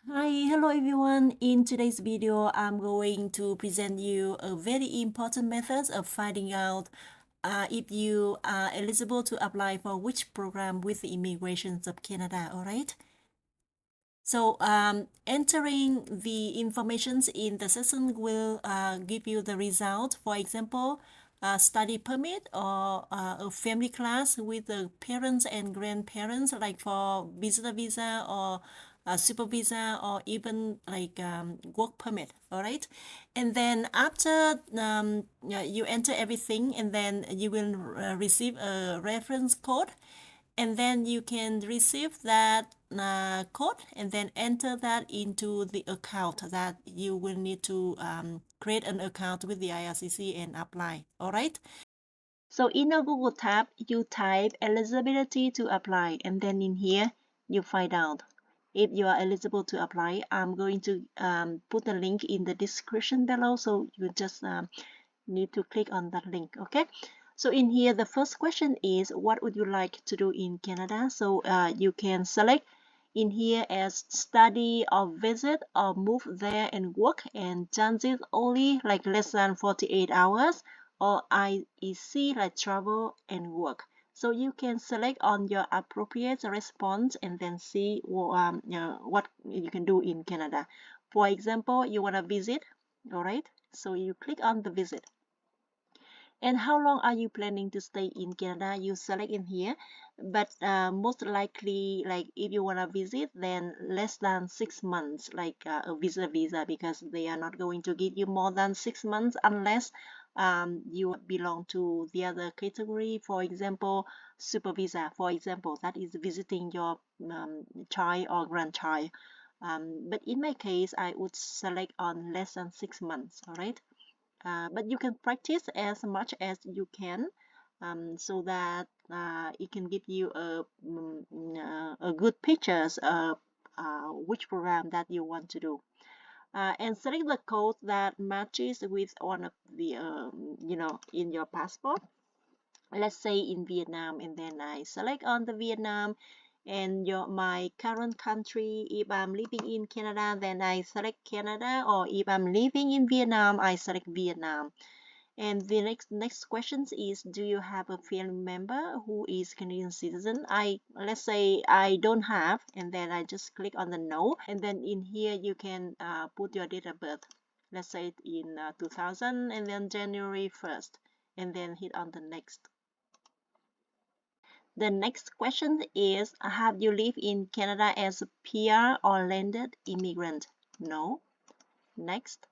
Hi, hello everyone. In today's video, I'm going to present you a very important method of finding out if you are eligible to apply for which program with the immigrations of Canada, all right? So entering the informations in the section will give you the result. For example, a study permit or a family class with the parents and grandparents, like for visitor visa or super visa or even like work permit. All right, and then after you enter everything, and then you will receive a reference code, and then you can receive that code and then enter that into the account that you will need to create an account with the IRCC and apply. All right. So in a Google tab, you type eligibility to apply, and then in here you find out if you are eligible to apply. I'm going to put the link in the description below, so you just need to click on that link. Okay, so in here the first question is, what would you like to do in Canada? So you can select in here as study or visit or move there and work, and transit only like less than 48 hours, or IEC like travel and work. So you can select on your appropriate response and then see what you can do in Canada. For example, you want to visit, all right? So you click on the visit. And how long are you planning to stay in Canada? You select in here, but most likely, like if you want to visit, then less than 6 months, like a visa, because they are not going to give you more than 6 months unless you belong to the other category. For example, super visa, for example, that is visiting your child or grandchild. But in my case, I would select on less than 6 months, all right? But you can practice as much as you can, so that it can give you a good pictures of which program that you want to do. And select the code that matches with one of the in your passport. Let's say in Vietnam, and then I select on the Vietnam, and my current country. If I'm living in Canada, then I select Canada, or if I'm living in Vietnam, I select Vietnam. And the next question is, do you have a family member who is Canadian citizen? Let's say I don't have, and then I just click on the no, and then in here you can put your date of birth. Let's say in 2000, and then January 1st, and then hit on the next. The next question is, have you lived in Canada as a PR or landed immigrant? No. Next.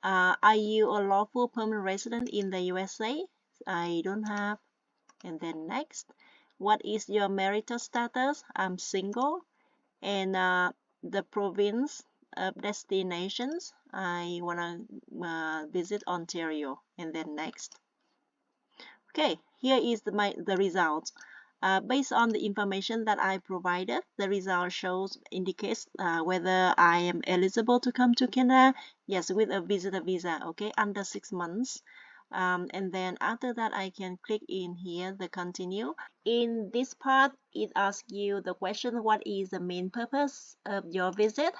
Are you a lawful permanent resident in the USA? I don't have. And then next. What is your marital status? I'm single. And the province of destinations, I want to visit Ontario. And then next. Okay, here is the results. Based on the information that I provided, the result indicates whether I am eligible to come to Canada. Yes, with a visitor visa, okay, under 6 months. And then after that, I can click in here, the continue. In this part, it asks you the question, what is the main purpose of your visit?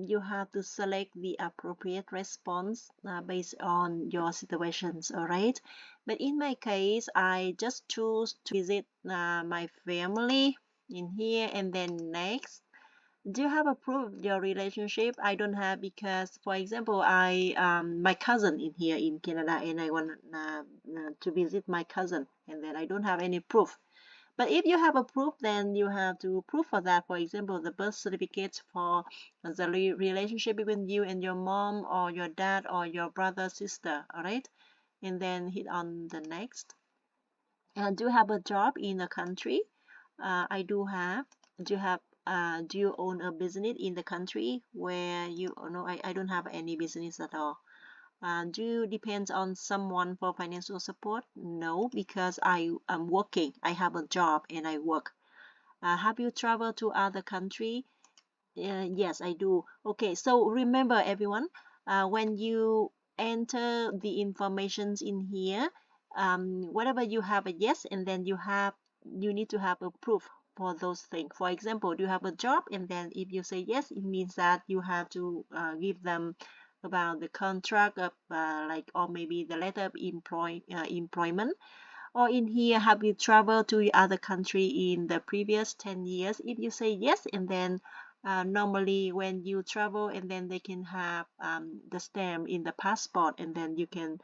You have to select the appropriate response based on your situations, all right? But in my case, I just choose to visit my family in here, and then next. Do you have a proof of your relationship? I don't have, because, for example, I my cousin in here in Canada, and I want to visit my cousin, and then I don't have any proof. But if you have a proof, then you have to prove for that. For example, the birth certificate for the relationship between you and your mom or your dad or your brother, sister, all right? And then hit on the next. Do you have a job in the country? I do have. Do you have? Do you own a business in the country where you? Oh, no, I don't have any business at all. Do you depend on someone for financial support? No, because I am working. I have a job and I work. Have you traveled to other country? Yes, I do. Okay, so remember everyone, when you enter the informations in here, whatever you have a yes, and then you need to have a proof. for those things. For example, do you have a job? And then if you say yes, it means that you have to give them about the contract of like, or maybe the letter of employment. Or in here, have you traveled to other country in the previous 10 years? If you say yes, and then normally when you travel, and then they can have the stamp in the passport, and then you can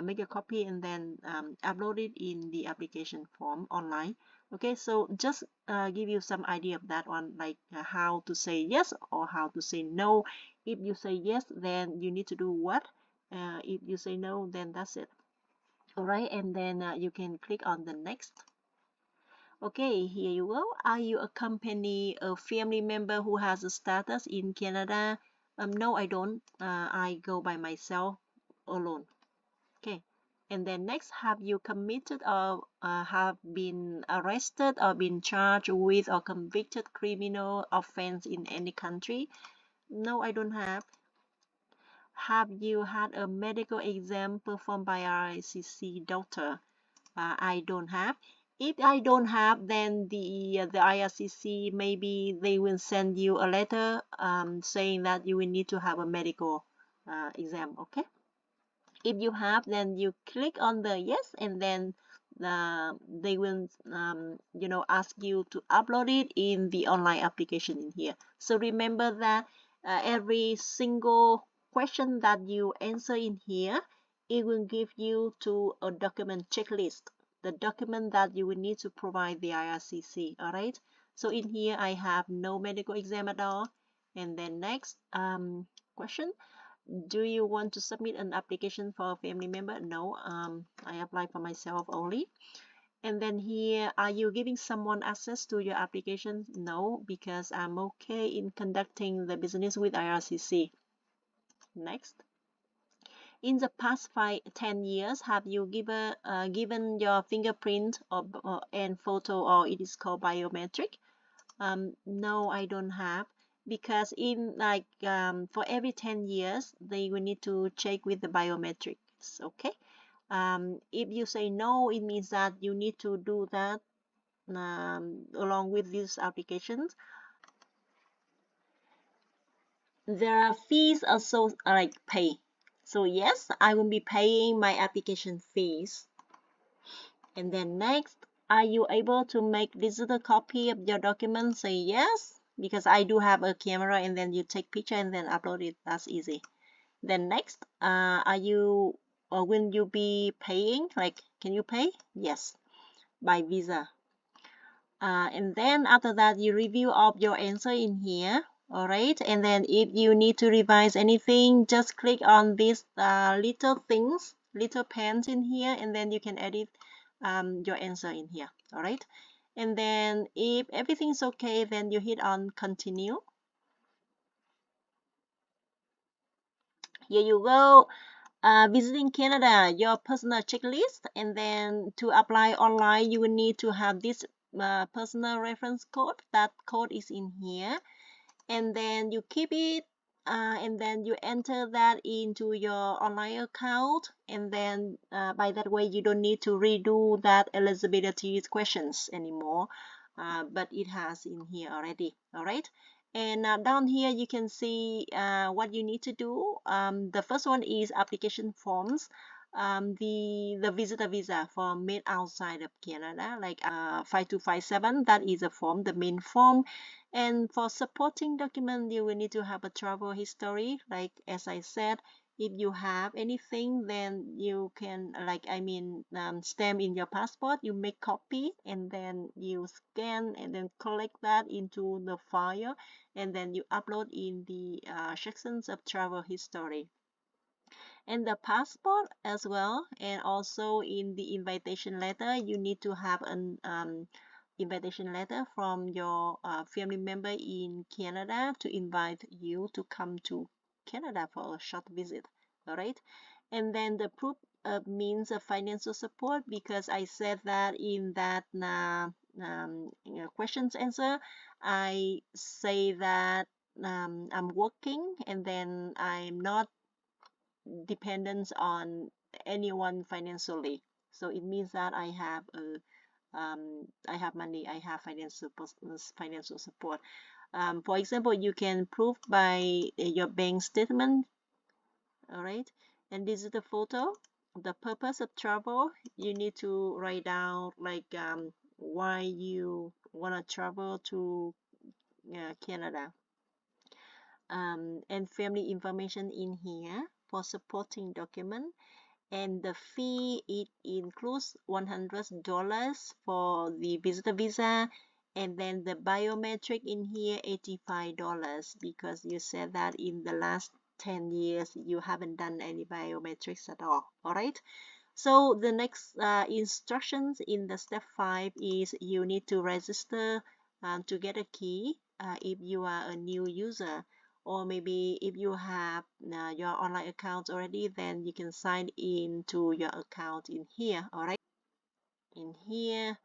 make a copy and then upload it in the application form online. Okay, so just give you some idea of that one, like how to say yes or how to say no. If you say yes, then you need to do what? If you say no, then that's it. All right, and then you can click on the next. Okay, here you go. Are you accompany a family member who has a status in Canada? No, I don't. I go by myself alone. Okay, and then next, have you committed or have been arrested or been charged with or convicted criminal offense in any country? No, I don't have. Have you had a medical exam performed by RICC doctor? I don't have. If I don't have, then the IRCC, maybe they will send you a letter saying that you will need to have a medical exam. Okay. If you have, then you click on the yes, and then they will ask you to upload it in the online application in here. So remember that every single question that you answer in here, it will give you to a document checklist, the document that you will need to provide the IRCC. All right, so in here I have no medical exam at all. And then next question, do you want to submit an application for a family member? No, I apply for myself only. And then here, are you giving someone access to your application? No, because I'm okay in conducting the business with IRCC. Next. In the past 10 years, have you given your fingerprint and photo, or it is called biometric? No, I don't have, because in like for every 10 years they will need to check with the biometrics. Okay, if you say no, it means that you need to do that along with these applications. There are fees also like pay. So yes, I will be paying my application fees. And then next, are you able to make digital copy of your document? Say yes, because I do have a camera, and then you take picture and then upload it. That's easy. Then next, are you or will you be paying? Like, can you pay? Yes, by Visa. And then after that, you review of your answer in here. All right, and then if you need to revise anything, just click on these little things, little pens in here, and then you can edit your answer in here. All right, and then if everything's okay, then you hit on continue. Here you go. Visiting Canada, your personal checklist, and then to apply online, you will need to have this personal reference code. That code is in here, and then you keep it, and then you enter that into your online account, and then by that way you don't need to redo that eligibility questions anymore, but it has in here already. All right, and down here you can see what you need to do. The first one is application forms. The visitor visa for made outside of Canada, like 5257, that is a form, the main form. And for supporting document, you will need to have a travel history. Like as I said, if you have anything, then you can, stamp in your passport, you make copy, and then you scan and then collect that into the file, and then you upload in the sections of travel history. And the passport as well, and also in the invitation letter, you need to have an invitation letter from your family member in Canada to invite you to come to Canada for a short visit. All right, and then the proof means of financial support, because I said that in that questions answer, I say that I'm working, and then I'm not dependent on anyone financially. So it means that I have I have money, I have financial support. For example, you can prove by your bank statement. All right, and this is the photo. The purpose of travel, you need to write down like why you want to travel to Canada, and family information in here for supporting document. And the fee, it includes $100 for the visitor visa, and then the biometric in here $85, because you said that in the last 10 years you haven't done any biometrics at all right? So the next instructions in the step 5 is you need to register to get a key if you are a new user, or maybe if you have your online account already, then you can sign in to your account in here. All right, in here,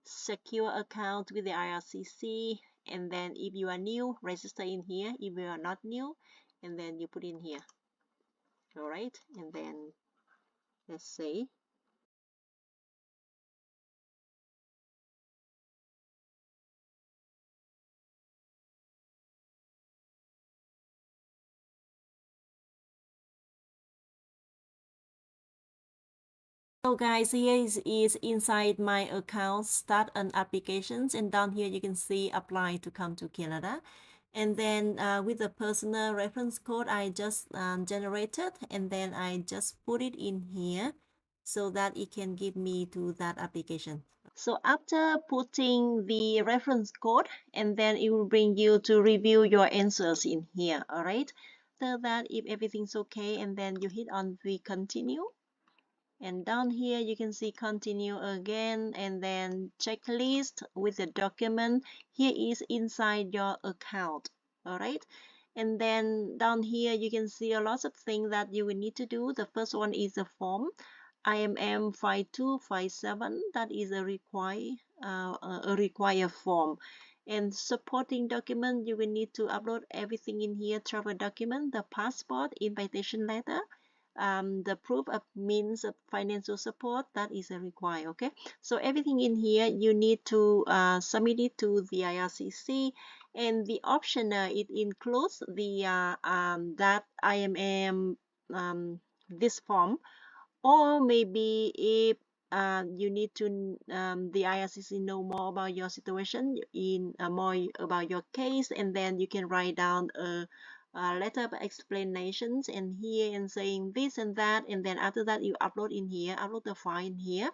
secure account with the IRCC, and then if you are new, register in here. If you are not new, and then you put in here. All right, and then let's say so guys, here is inside my account, start an applications, and down here you can see apply to come to Canada. And then with the personal reference code I just generated, and then I just put it in here so that it can give me to that application. So after putting the reference code, and then it will bring you to review your answers in here. All right, after that, if everything's okay, and then you hit on the continue, and down here you can see continue again, and then checklist with the document here is inside your account. All right, and then down here you can see a lot of things that you will need to do. The first one is the form IMM 5257, that is a require form. And supporting document, you will need to upload everything in here: travel document, the passport, invitation letter, the proof of means of financial support, that is a require. Okay, so everything in here you need to submit it to the IRCC, and the optional, it includes the that IMM this form, or maybe if you need to the IRCC know more about your situation, in more about your case, and then you can write down a letter of explanations in here and saying this and that, and then after that you upload in here, upload the file in here.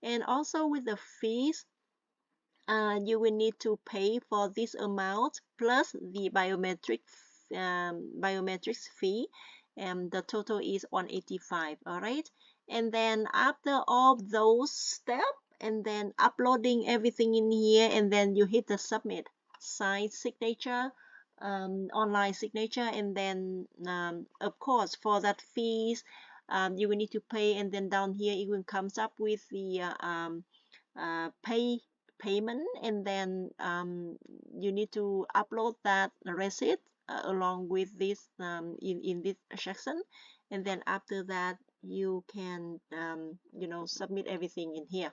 And also with the fees, you will need to pay for this amount plus the biometrics fee, and the total is 185. All right, and then after all those steps, and then uploading everything in here, and then you hit the submit, sign, signature, online signature, and then of course for that fees you will need to pay, and then down here it will comes up with the payment, and then you need to upload that receipt along with this in this section, and then after that you can submit everything in here.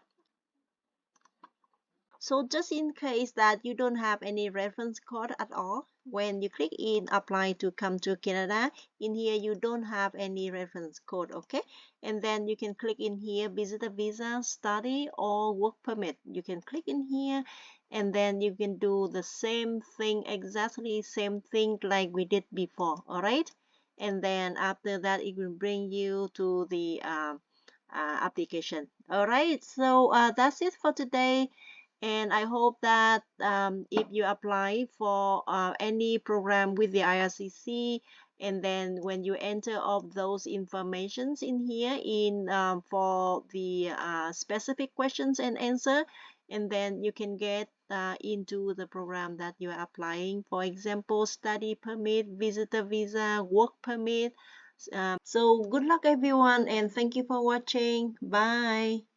So just in case that you don't have any reference code at all, when you click in apply to come to Canada, in here you don't have any reference code. Okay, and then you can click in here visitor visa, study, or work permit. You can click in here, and then you can do the same thing, exactly same thing like we did before. All right, and then after that it will bring you to the application. All right, so that's it for today. And I hope that if you apply for any program with the IRCC, and then when you enter all those informations in here in for the specific questions and answer, and then you can get into the program that you are applying. For example, study permit, visitor visa, work permit. So good luck everyone, and thank you for watching. Bye.